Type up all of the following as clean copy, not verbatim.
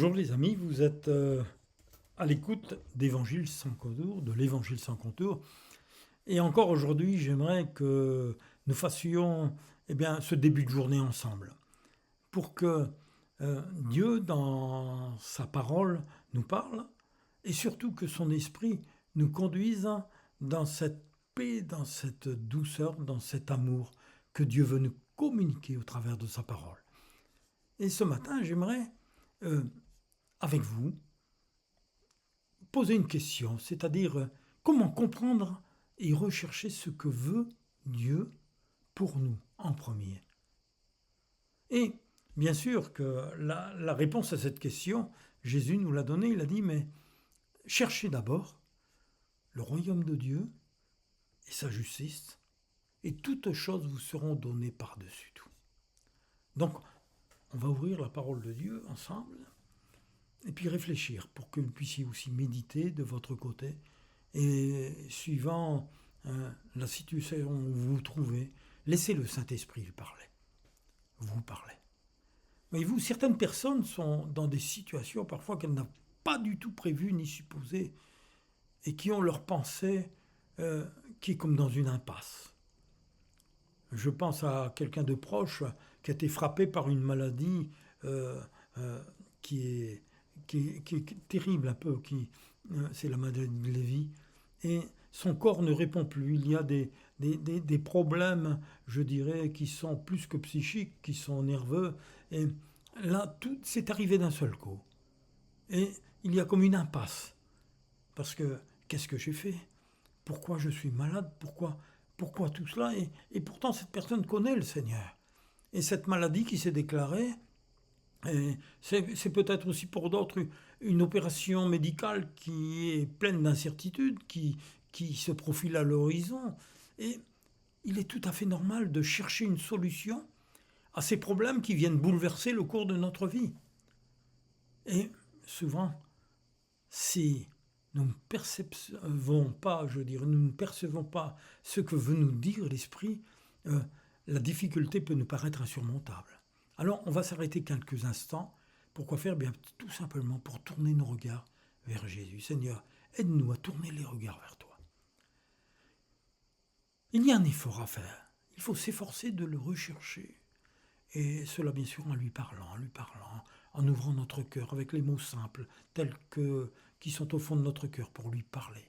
Bonjour les amis, vous êtes à l'écoute d'Évangile sans contour, de l'Évangile sans contour. Et encore aujourd'hui, j'aimerais que nous fassions ce début de journée ensemble. Pour que Dieu, dans sa parole, nous parle, et surtout que son esprit nous conduise dans cette paix, dans cette douceur, dans cet amour que Dieu veut nous communiquer au travers de sa parole. Et ce matin, j'aimerais euh, avec vous poser une question, c'est-à-dire comment comprendre et rechercher ce que veut Dieu pour nous en premier. Et bien sûr que la réponse à cette question, Jésus nous l'a donnée, il a dit, mais cherchez d'abord le royaume de Dieu et sa justice, et toutes choses vous seront données par-dessus tout. Donc, on va ouvrir la parole de Dieu ensemble, et puis réfléchir pour que vous puissiez aussi méditer de votre côté et suivant la situation où vous vous trouvez, laissez le Saint-Esprit vous parler. Voyez-vous, certaines personnes sont dans des situations parfois qu'elles n'ont pas du tout prévues ni supposées et qui ont leur pensée qui est comme dans une impasse. Je pense à quelqu'un de proche qui a été frappé par une maladie qui est terrible un peu, c'est la maladie de Lévy, et son corps ne répond plus. Il y a des problèmes, je dirais, qui sont plus que psychiques, qui sont nerveux, et là, tout c'est arrivé d'un seul coup. Et il y a comme une impasse, parce que qu'est-ce que j'ai fait? Pourquoi je suis malade? Pourquoi tout cela? Et pourtant, cette personne connaît le Seigneur. Et cette maladie qui s'est déclarée, et c'est peut-être aussi pour d'autres une opération médicale qui est pleine d'incertitudes, qui se profile à l'horizon. Et il est tout à fait normal de chercher une solution à ces problèmes qui viennent bouleverser le cours de notre vie. Et souvent, si nous ne percevons pas, nous ne percevons pas ce que veut nous dire l'Esprit, la difficulté peut nous paraître insurmontable. Alors, on va s'arrêter quelques instants. Pourquoi faire? Bien, tout simplement pour tourner nos regards vers Jésus. Seigneur, aide-nous à tourner les regards vers toi. Il y a un effort à faire. Il faut s'efforcer de le rechercher. Et cela, bien sûr, en lui parlant, en ouvrant notre cœur avec les mots simples, qui sont au fond de notre cœur pour lui parler.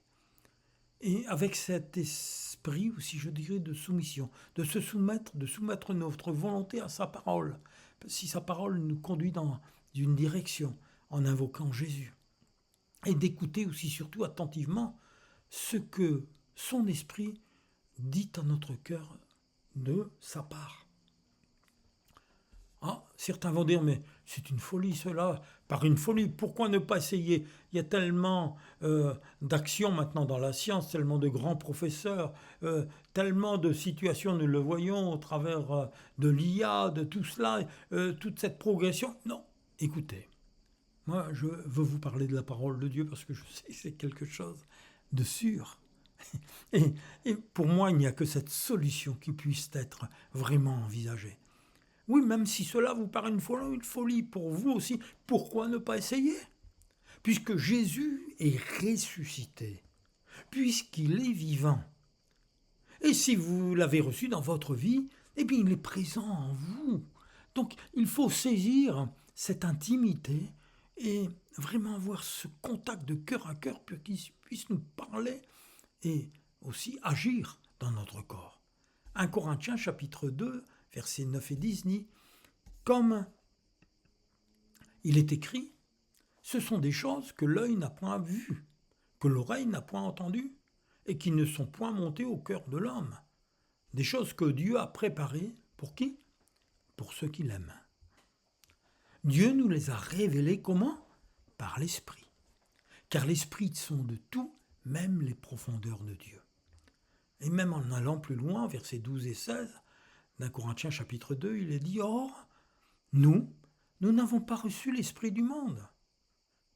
Et avec cet esprit aussi, je dirais, de soumission, de soumettre notre volonté à sa parole. Si sa parole nous conduit dans une direction, en invoquant Jésus. Et d'écouter aussi, surtout attentivement, ce que son esprit dit à notre cœur de sa part. Ah, certains vont dire, mais c'est une folie cela, par une folie, pourquoi ne pas essayer? Il y a tellement d'actions maintenant dans la science, tellement de grands professeurs, tellement de situations, nous le voyons au travers de l'IA, de tout cela, toute cette progression. Non, écoutez, moi je veux vous parler de la parole de Dieu parce que je sais que c'est quelque chose de sûr. Et pour moi, il n'y a que cette solution qui puisse être vraiment envisagée. Oui, même si cela vous paraît une folie pour vous aussi, pourquoi ne pas essayer? Puisque Jésus est ressuscité, puisqu'il est vivant. Et si vous l'avez reçu dans votre vie, eh bien il est présent en vous. Donc il faut saisir cette intimité et vraiment avoir ce contact de cœur à cœur pour qu'il puisse nous parler et aussi agir dans notre corps. 1 Corinthiens chapitre 2, versets 9 et 10 dit « Comme il est écrit, ce sont des choses que l'œil n'a point vues, que l'oreille n'a point entendues, et qui ne sont point montées au cœur de l'homme. Des choses que Dieu a préparées, pour qui? Pour ceux qui l'aiment. Dieu nous les a révélées comment? Par l'Esprit. Car l'Esprit sonde tout, même les profondeurs de Dieu. » Et même en allant plus loin, versets 12 et 16, d'un Corinthiens chapitre 2, il est dit « Or, nous n'avons pas reçu l'esprit du monde,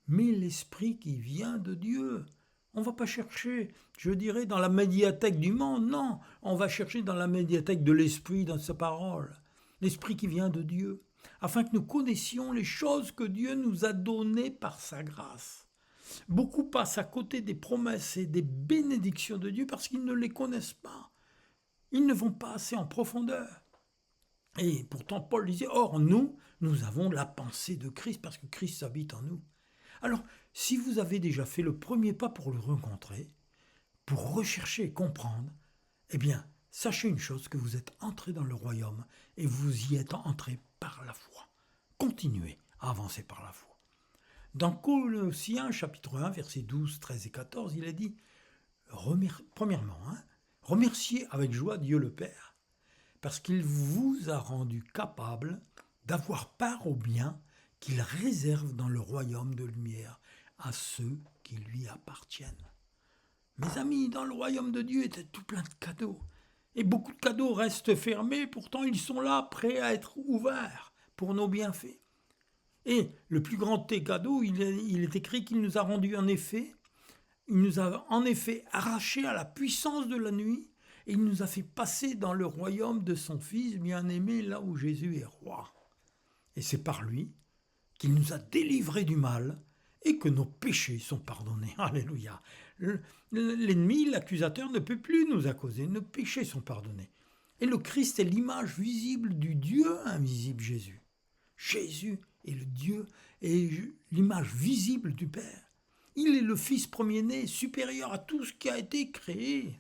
mais l'esprit qui vient de Dieu. » On ne va pas chercher, je dirais, dans la médiathèque du monde, non. On va chercher dans la médiathèque de l'esprit, dans sa parole. L'esprit qui vient de Dieu. afin que nous connaissions les choses que Dieu nous a données par sa grâce. Beaucoup passent à côté des promesses et des bénédictions de Dieu parce qu'ils ne les connaissent pas. Ils ne vont pas assez en profondeur. Et pourtant, Paul disait, or nous avons la pensée de Christ parce que Christ habite en nous. Alors, si vous avez déjà fait le premier pas pour le rencontrer, pour rechercher et comprendre, eh bien, sachez une chose, que vous êtes entré dans le royaume et vous y êtes entré par la foi. Continuez à avancer par la foi. Dans Colossiens chapitre 1, versets 12, 13 et 14, il est dit, premièrement, remerciez avec joie Dieu le Père, parce qu'il vous a rendu capable d'avoir part au bien qu'il réserve dans le royaume de lumière à ceux qui lui appartiennent. Mes amis, dans le royaume de Dieu était tout plein de cadeaux. Et beaucoup de cadeaux restent fermés, pourtant ils sont là, prêts à être ouverts pour nos bienfaits. Et le plus grand des cadeaux, il est écrit qu'il nous a rendus en effet, il nous a en effet arrachés à la puissance de la nuit, et il nous a fait passer dans le royaume de son Fils bien-aimé, là où Jésus est roi. Et c'est par lui qu'il nous a délivrés du mal et que nos péchés sont pardonnés. Alléluia. L'ennemi, l'accusateur, ne peut plus nous accuser. Nos péchés sont pardonnés. Et le Christ est l'image visible du Dieu invisible, Jésus. Jésus est le Dieu et l'image visible du Père. Il est le Fils premier-né, supérieur à tout ce qui a été créé.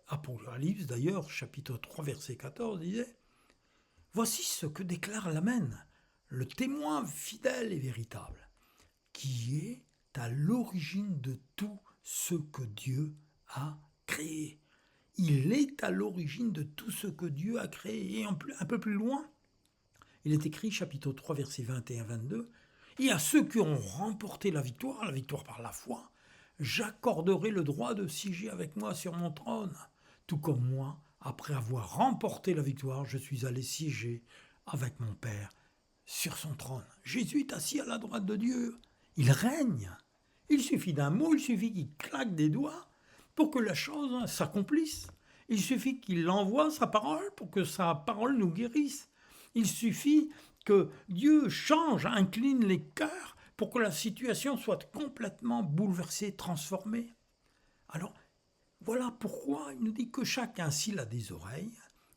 Apocalypse, d'ailleurs, chapitre 3, verset 14, disait « Voici ce que déclare l'Amen, le témoin fidèle et véritable, qui est à l'origine de tout ce que Dieu a créé. » Il est à l'origine de tout ce que Dieu a créé. Et un peu plus loin, il est écrit, chapitre 3, versets 21-22, « Et à ceux qui ont remporté la victoire par la foi, j'accorderai le droit de siéger avec moi sur mon trône. Tout comme moi, après avoir remporté la victoire, je suis allé siéger avec mon Père sur son trône. » Jésus est assis à la droite de Dieu. Il règne. Il suffit d'un mot, il suffit qu'il claque des doigts pour que la chose s'accomplisse. Il suffit qu'il envoie sa parole pour que sa parole nous guérisse. Il suffit que Dieu change, incline les cœurs pour que la situation soit complètement bouleversée, transformée. Alors, voilà pourquoi il nous dit que chacun, s'il a des oreilles,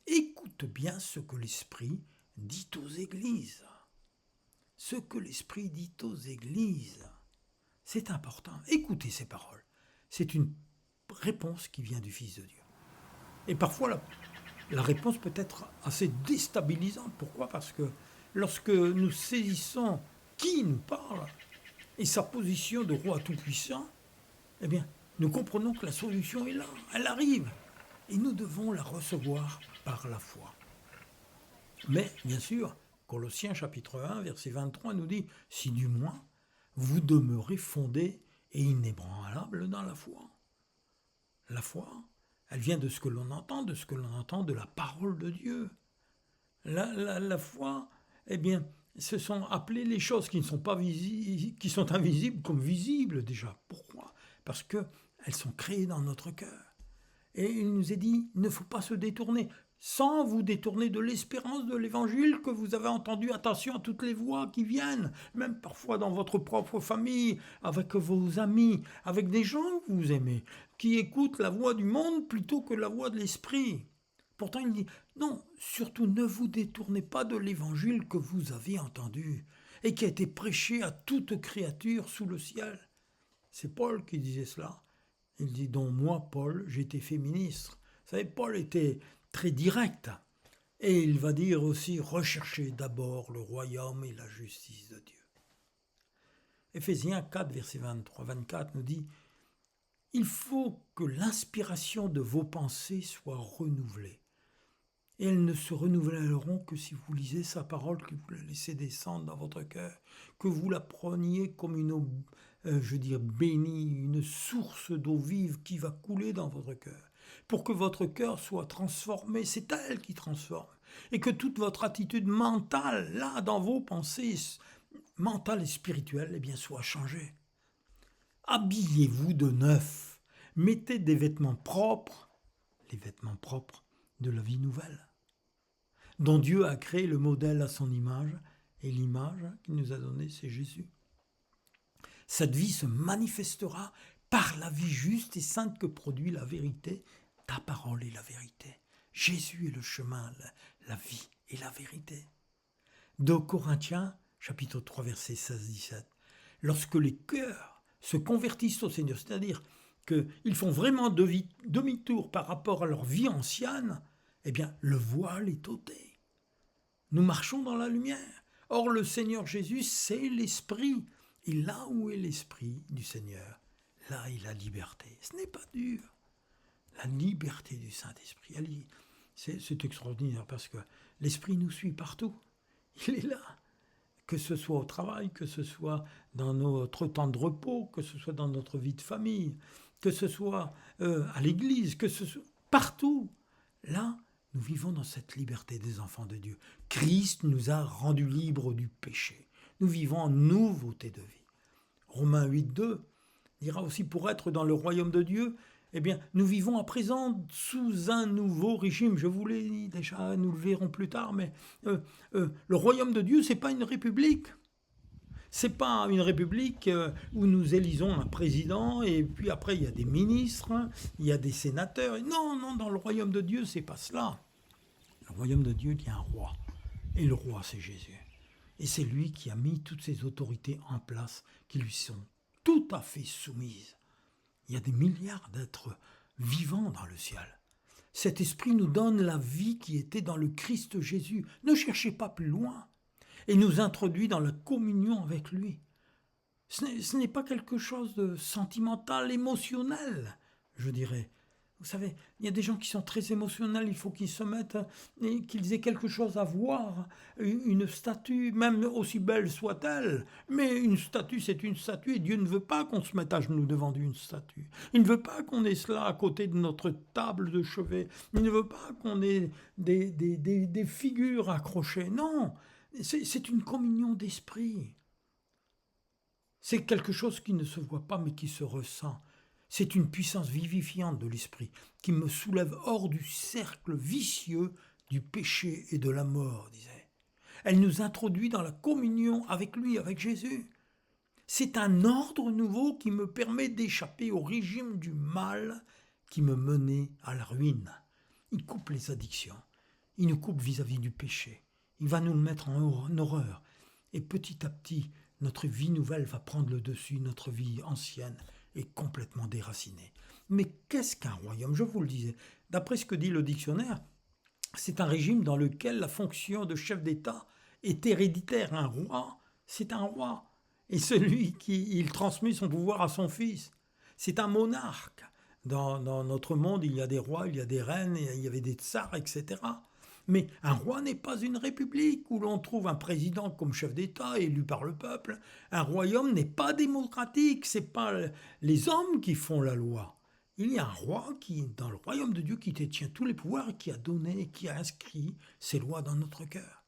écoute bien ce que l'Esprit dit aux églises. Ce que l'Esprit dit aux églises. C'est important. Écoutez ces paroles. C'est une réponse qui vient du Fils de Dieu. Et parfois, la réponse peut être assez déstabilisante. Pourquoi ? Parce que lorsque nous saisissons qui nous parle et sa position de roi tout-puissant, eh bien, nous comprenons que la solution est là, elle arrive. Et nous devons la recevoir par la foi. Mais, bien sûr, Colossiens chapitre 1, verset 23 nous dit « Si du moins, vous demeurez fondés et inébranlables dans la foi. » La foi, elle vient de ce que l'on entend, de la parole de Dieu. La foi, eh bien, ce sont appelées les choses qui ne sont pas visibles, qui sont invisibles comme visibles déjà. Pourquoi ? Parce qu'elles sont créées dans notre cœur. Et il nous est dit, il ne faut pas se détourner, sans vous détourner de l'espérance de l'évangile que vous avez entendu. Attention à toutes les voix qui viennent, même parfois dans votre propre famille, avec vos amis, avec des gens que vous aimez, qui écoutent la voix du monde plutôt que la voix de l'esprit. Pourtant, il dit, non, surtout ne vous détournez pas de l'évangile que vous avez entendu et qui a été prêché à toute créature sous le ciel. C'est Paul qui disait cela. Il dit, dont moi, Paul, j'ai été fait ministre. Vous savez, Paul était très direct. Et il va dire aussi, recherchez d'abord le royaume et la justice de Dieu. Éphésiens 4, verset 23-24 nous dit, il faut que l'inspiration de vos pensées soit renouvelée. Et elles ne se renouvelleront que si vous lisez sa parole, que vous la laissez descendre dans votre cœur, que vous la preniez comme une eau, bénie, une source d'eau vive qui va couler dans votre cœur, pour que votre cœur soit transformé. C'est elle qui transforme. Et que toute votre attitude mentale, là, dans vos pensées mentales et spirituelles, eh bien, soit changée. Habillez-vous de neuf. Mettez des vêtements propres, les vêtements propres de la vie nouvelle. dont Dieu a créé le modèle à son image, et l'image qu'il nous a donnée, c'est Jésus. Cette vie se manifestera par la vie juste et sainte que produit la vérité. Ta parole est la vérité. Jésus est le chemin, la vie et la vérité. 2 Corinthiens, chapitre 3, versets 16-17. Lorsque les cœurs se convertissent au Seigneur, c'est-à-dire qu'ils font vraiment demi-tour par rapport à leur vie ancienne, eh bien, le voile est ôté. Nous marchons dans la lumière. Or, le Seigneur Jésus, c'est l'Esprit. Et là où est l'Esprit du Seigneur, là est la liberté. Ce n'est pas dur. La liberté du Saint-Esprit. C'est extraordinaire parce que l'Esprit nous suit partout. Il est là. Que ce soit au travail, que ce soit dans notre temps de repos, que ce soit dans notre vie de famille, que ce soit à l'église, que ce soit partout. Là, nous vivons dans cette liberté des enfants de Dieu. Christ nous a rendus libres du péché. Nous vivons en nouveauté de vie. Romains 8,2 dira aussi, pour être dans le royaume de Dieu, eh bien, nous vivons à présent sous un nouveau régime. Je vous l'ai dit déjà, nous le verrons plus tard, mais le royaume de Dieu, ce n'est pas une république. Ce n'est pas une république où nous élisons un président et puis après il y a des ministres, il y a des sénateurs. Non, dans le royaume de Dieu, ce n'est pas cela. Le royaume de Dieu, il y a un roi. Et le roi, c'est Jésus. Et c'est lui qui a mis toutes ces autorités en place qui lui sont tout à fait soumises. Il y a des milliards d'êtres vivants dans le ciel. Cet esprit nous donne la vie qui était dans le Christ Jésus. Ne cherchez pas plus loin. Et nous introduit dans la communion avec lui. Ce n'est pas quelque chose de sentimental, émotionnel, je dirais. Vous savez, il y a des gens qui sont très émotionnels, il faut qu'ils se mettent et qu'ils aient quelque chose à voir, une statue, même aussi belle soit-elle, mais une statue c'est une statue et Dieu ne veut pas qu'on se mette à genoux devant une statue. Il ne veut pas qu'on ait cela à côté de notre table de chevet, il ne veut pas qu'on ait des figures accrochées, non, c'est une communion d'esprit. C'est quelque chose qui ne se voit pas mais qui se ressent. C'est une puissance vivifiante de l'esprit qui me soulève hors du cercle vicieux du péché et de la mort, disait. Elle nous introduit dans la communion avec lui, avec Jésus. C'est un ordre nouveau qui me permet d'échapper au régime du mal qui me menait à la ruine. Il coupe les addictions, il nous coupe vis-à-vis du péché. Il va nous le mettre en horreur. Et petit à petit, notre vie nouvelle va prendre le dessus, notre vie ancienne est complètement déracinée. Mais qu'est-ce qu'un royaume ? Je vous le disais, d'après ce que dit le dictionnaire, c'est un régime dans lequel la fonction de chef d'État est héréditaire. Un roi, c'est un roi. Et celui il transmet son pouvoir à son fils. C'est un monarque. Dans notre monde, il y a des rois, il y a des reines, il y avait des tsars, etc. Mais un roi n'est pas une république où l'on trouve un président comme chef d'État élu par le peuple. Un royaume n'est pas démocratique, c'est pas les hommes qui font la loi. Il y a un roi qui, dans le royaume de Dieu, qui détient tous les pouvoirs et qui a donné, qui a inscrit ses lois dans notre cœur.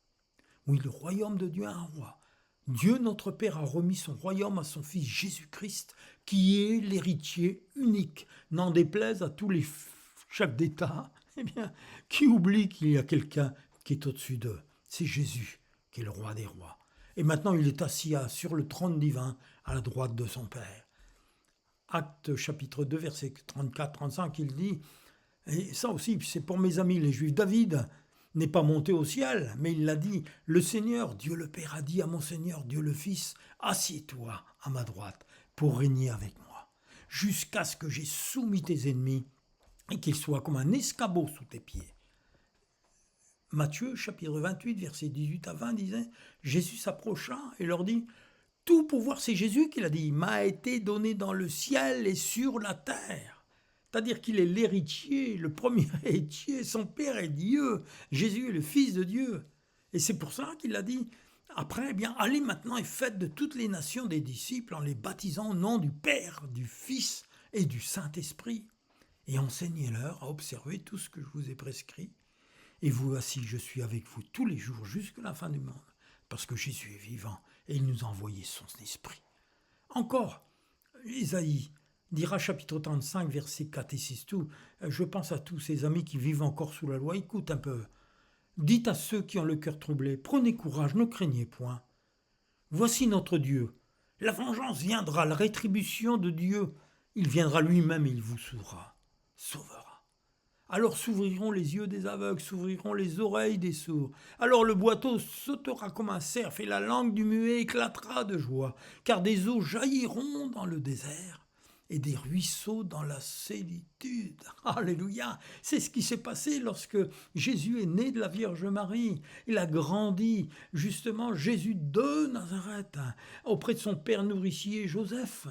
Oui, le royaume de Dieu a un roi. Dieu, notre Père, a remis son royaume à son Fils Jésus-Christ, qui est l'héritier unique. N'en déplaise à tous les chefs d'État, eh bien, qui oublie qu'il y a quelqu'un qui est au-dessus d'eux. C'est Jésus qui est le roi des rois. Et maintenant, il est assis sur le trône divin à la droite de son Père. Actes chapitre 2, verset 34-35, il dit, et ça aussi, c'est pour mes amis les Juifs, David n'est pas monté au ciel, mais il l'a dit, le Seigneur, Dieu le Père a dit à mon Seigneur, Dieu le Fils, assieds-toi à ma droite pour régner avec moi, jusqu'à ce que j'ai soumis tes ennemis et qu'ils soient comme un escabeau sous tes pieds. Matthieu, chapitre 28, versets 18 à 20, disait, Jésus s'approcha et leur dit, tout pouvoir, c'est Jésus qui l'a dit, m'a été donné dans le ciel et sur la terre. C'est-à-dire qu'il est l'héritier, le premier héritier, son Père est Dieu, Jésus est le Fils de Dieu. Et c'est pour ça qu'il a dit, après, eh bien, allez maintenant et faites de toutes les nations des disciples en les baptisant au nom du Père, du Fils et du Saint-Esprit. Et enseignez-leur à observer tout ce que je vous ai prescrit. Et voici, je suis avec vous tous les jours jusqu'à la fin du monde, parce que Jésus est vivant et il nous a envoyé son esprit. Encore, Isaïe dira chapitre 35, versets 4 et 6, tout. Je pense à tous ces amis qui vivent encore sous la loi. Écoute un peu. Dites à ceux qui ont le cœur troublé, prenez courage, ne craignez point. Voici notre Dieu. La vengeance viendra, la rétribution de Dieu. Il viendra lui-même et il vous sauvera. Alors s'ouvriront les yeux des aveugles, s'ouvriront les oreilles des sourds. Alors le boiteau sautera comme un cerf et la langue du muet éclatera de joie, car des eaux jailliront dans le désert et des ruisseaux dans la solitude. Alléluia! C'est ce qui s'est passé lorsque Jésus est né de la Vierge Marie. Il a grandi, justement, Jésus de Nazareth, auprès de son père nourricier Joseph.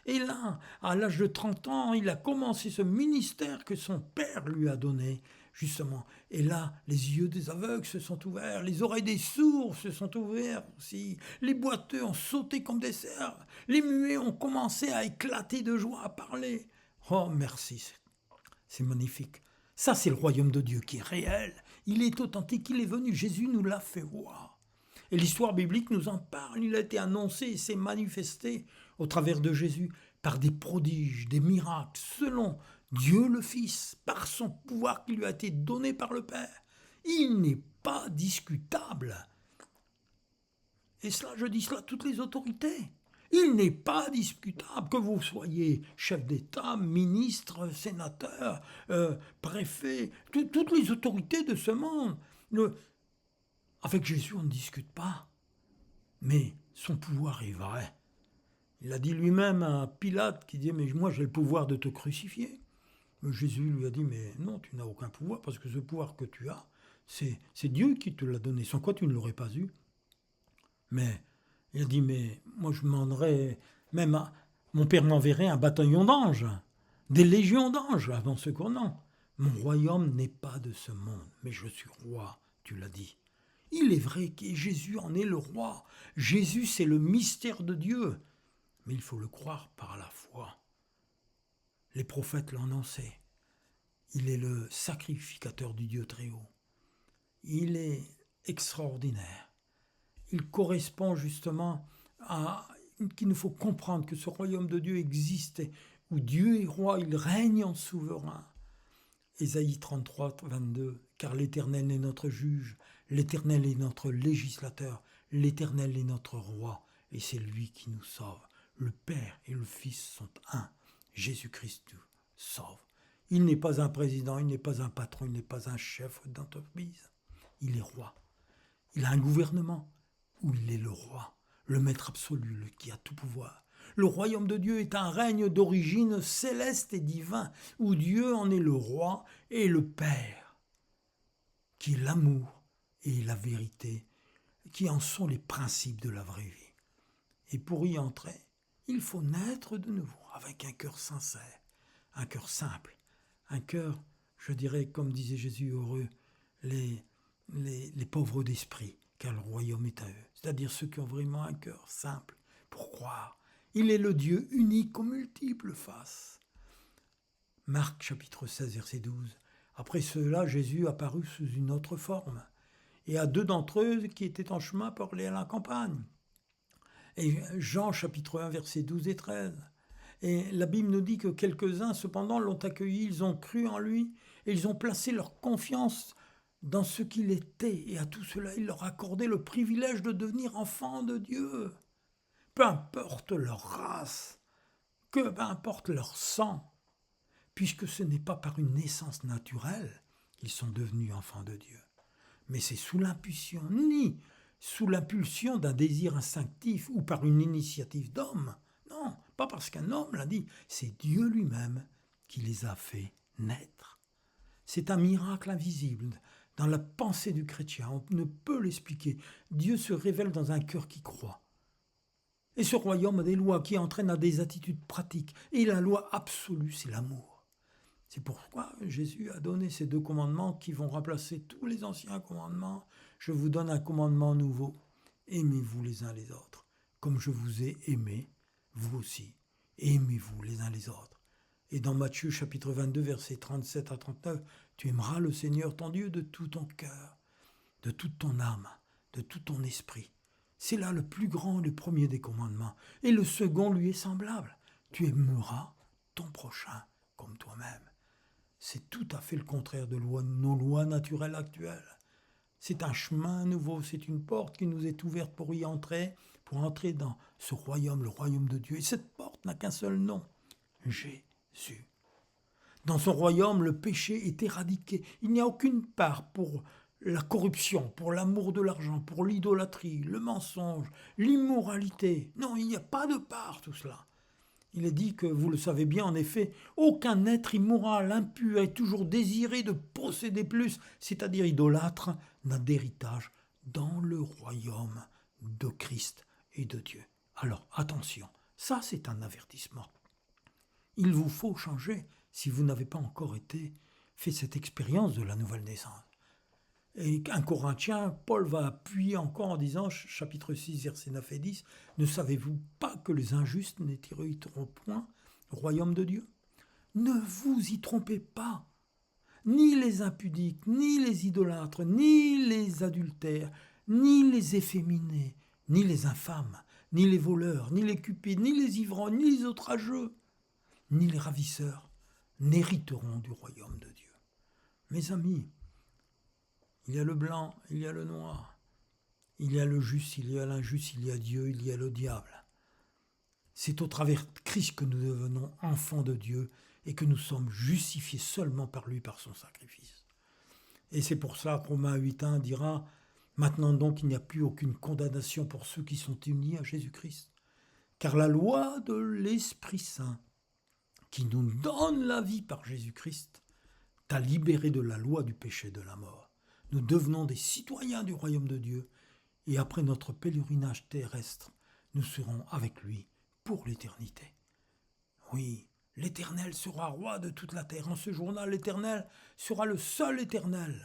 Et là, à l'âge de 30 ans, il a commencé ce ministère que son père lui a donné, justement. Et là, les yeux des aveugles se sont ouverts, les oreilles des sourds se sont ouvertes aussi, les boiteux ont sauté comme des cerfs, les muets ont commencé à éclater de joie, à parler. Oh, merci, c'est magnifique. Ça, c'est le royaume de Dieu qui est réel. Il est authentique, il est venu, Jésus nous l'a fait voir. Et l'histoire biblique nous en parle, il a été annoncé et s'est manifesté au travers de Jésus par des prodiges, des miracles, selon Dieu le Fils, par son pouvoir qui lui a été donné par le Père. Il n'est pas discutable. Et cela, je dis cela à toutes les autorités. Il n'est pas discutable que vous soyez chef d'État, ministre, sénateur, préfet, toutes les autorités de ce monde. Avec Jésus, on ne discute pas. Mais son pouvoir est vrai. Il a dit lui-même à Pilate qui dit « Mais moi j'ai le pouvoir de te crucifier ». Mais Jésus lui a dit « Mais non, tu n'as aucun pouvoir parce que ce pouvoir que tu as, c'est Dieu qui te l'a donné. Sans quoi tu ne l'aurais pas eu. » Mais il a dit « Mais moi je demanderais, mon père m'enverrait un bataillon d'anges, des légions d'anges avant ce non. Mon royaume n'est pas de ce monde, mais je suis roi, tu l'as dit. » Il est vrai que Jésus en est le roi. Jésus, c'est le mystère de Dieu. Mais il faut le croire par la foi. Les prophètes l'ont annoncé. Il est le sacrificateur du Dieu très haut. Il est extraordinaire. Il correspond justement à qu'il nous faut comprendre que ce royaume de Dieu existe, où Dieu est roi, il règne en souverain. Ésaïe 33, 22, car l'Éternel est notre juge, l'Éternel est notre législateur, l'Éternel est notre roi, et c'est lui qui nous sauve. Le Père et le Fils sont un. Jésus-Christ nous sauve. Il n'est pas un président, il n'est pas un patron, il n'est pas un chef d'entreprise. Il est roi. Il a un gouvernement où il est le roi, le maître absolu, le qui a tout pouvoir. Le royaume de Dieu est un règne d'origine céleste et divin, où Dieu en est le roi et le Père, qui est l'amour et la vérité, qui en sont les principes de la vraie vie. Et pour y entrer, il faut naître de nouveau, avec un cœur sincère, un cœur simple, un cœur, je dirais, comme disait Jésus, heureux, les pauvres d'esprit, car le royaume est à eux. C'est-à-dire ceux qui ont vraiment un cœur simple pour croire. Il est le Dieu unique aux multiples faces. Marc chapitre 16, verset 12. Après cela, Jésus apparut sous une autre forme, et à 2 d'entre eux qui étaient en chemin pour aller à la campagne. Et Jean chapitre 1, verset 12 et 13. Et la Bible nous dit que quelques-uns, cependant, l'ont accueilli, ils ont cru en lui, et ils ont placé leur confiance dans ce qu'il était. Et à tout cela, il leur accordait le privilège de devenir enfants de Dieu. Peu importe leur race, peu importe leur sang, puisque ce n'est pas par une naissance naturelle qu'ils sont devenus enfants de Dieu, mais c'est sous l'impulsion, ni sous l'impulsion d'un désir instinctif ou par une initiative d'homme. Non, pas parce qu'un homme l'a dit, c'est Dieu lui-même qui les a fait naître. C'est un miracle invisible dans la pensée du chrétien, on ne peut l'expliquer. Dieu se révèle dans un cœur qui croit. Et ce royaume a des lois qui entraînent à des attitudes pratiques. Et la loi absolue, c'est l'amour. C'est pourquoi Jésus a donné ces 2 commandements qui vont remplacer tous les anciens commandements. Je vous donne un commandement nouveau. Aimez-vous les uns les autres. Comme je vous ai aimé, vous aussi. Aimez-vous les uns les autres. Et dans Matthieu chapitre 22, versets 37 à 39, tu aimeras le Seigneur ton Dieu de tout ton cœur, de toute ton âme, de tout ton esprit. C'est là le plus grand, le premier des commandements. Et le second lui est semblable. Tu aimeras ton prochain comme toi-même. C'est tout à fait le contraire de nos lois naturelles actuelles. C'est un chemin nouveau, c'est une porte qui nous est ouverte pour entrer dans ce royaume, le royaume de Dieu. Et cette porte n'a qu'un seul nom, Jésus. Dans son royaume, le péché est éradiqué. Il n'y a aucune part pour la corruption, pour l'amour de l'argent, pour l'idolâtrie, le mensonge, l'immoralité. Non, il n'y a pas de part tout cela. Il est dit que, vous le savez bien, en effet, aucun être immoral, impur et toujours désiré de posséder plus, c'est-à-dire idolâtre, n'a d'héritage dans le royaume de Christ et de Dieu. Alors, attention, ça c'est un avertissement. Il vous faut changer si vous n'avez pas encore fait cette expérience de la nouvelle naissance. Et 1 Corinthiens, Paul va appuyer encore en disant, chapitre 6, versets 9 et 10, « Ne savez-vous pas que les injustes n'hériteront point au royaume de Dieu ?» Ne vous y trompez pas. Ni les impudiques, ni les idolâtres, ni les adultères, ni les efféminés, ni les infâmes, ni les voleurs, ni les cupides, ni les ivrognes, ni les outrageux, ni les ravisseurs n'hériteront du royaume de Dieu. Mes amis, il y a le blanc, il y a le noir, il y a le juste, il y a l'injuste, il y a Dieu, il y a le diable. C'est au travers de Christ que nous devenons enfants de Dieu et que nous sommes justifiés seulement par lui, par son sacrifice. Et c'est pour ça que Romains 8.1 dira « Maintenant donc, il n'y a plus aucune condamnation pour ceux qui sont unis à Jésus-Christ. Car la loi de l'Esprit Saint, qui nous donne la vie par Jésus-Christ, t'a libéré de la loi du péché et de la mort. Nous devenons des citoyens du royaume de Dieu et après notre pèlerinage terrestre, nous serons avec lui pour l'éternité. Oui, l'Éternel sera roi de toute la terre. En ce jour-là, l'Éternel sera le seul Éternel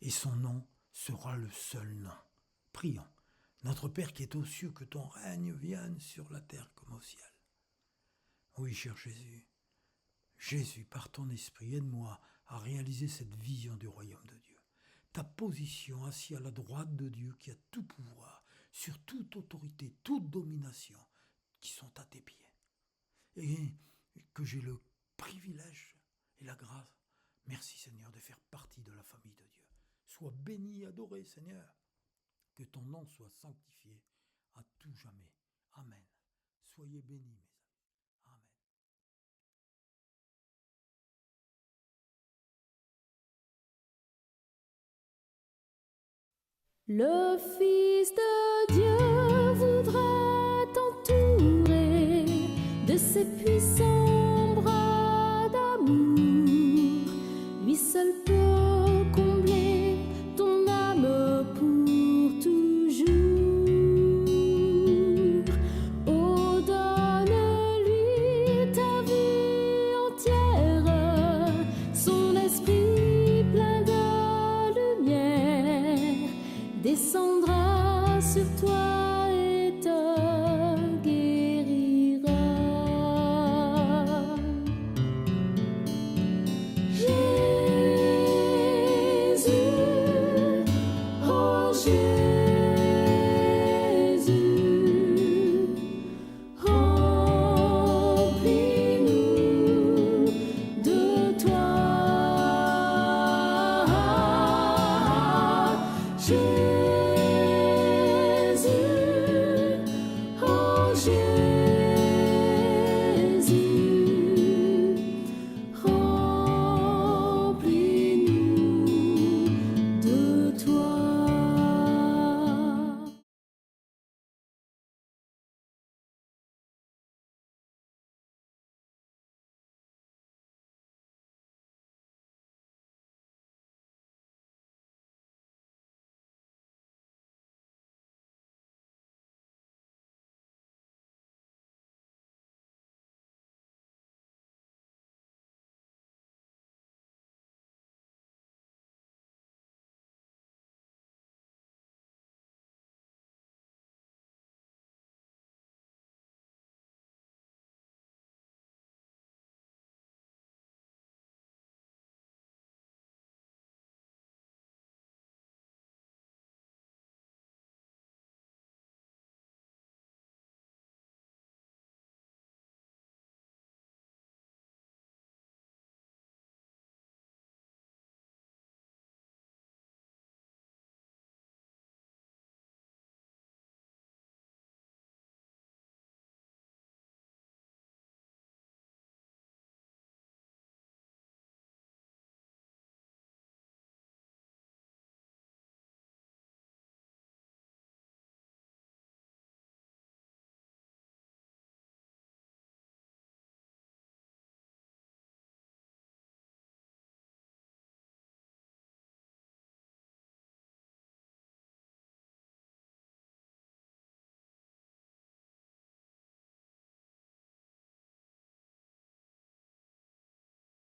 et son nom sera le seul nom. Prions. Notre Père qui est aux cieux, que ton règne vienne sur la terre comme au ciel. Oui, cher Jésus, Jésus, par ton esprit, aide-moi à réaliser cette vision du royaume de Dieu. Ta position assis à la droite de Dieu qui a tout pouvoir, sur toute autorité, toute domination, qui sont à tes pieds. Et que j'ai le privilège et la grâce, merci Seigneur, de faire partie de la famille de Dieu. Sois béni et adoré Seigneur, que ton nom soit sanctifié à tout jamais. Amen. Soyez bénis mes amis. Amen. Le Fils de Dieu voudrait t'entourer de ses puissants bras d'amour. Lui seul peut combler ton âme pour toujours. Oh, donne-lui ta vie entière, son esprit plein de lumière descendra sur toi et te guérira. Jésus, oh Jésus, remplis-nous de toi. Jésus.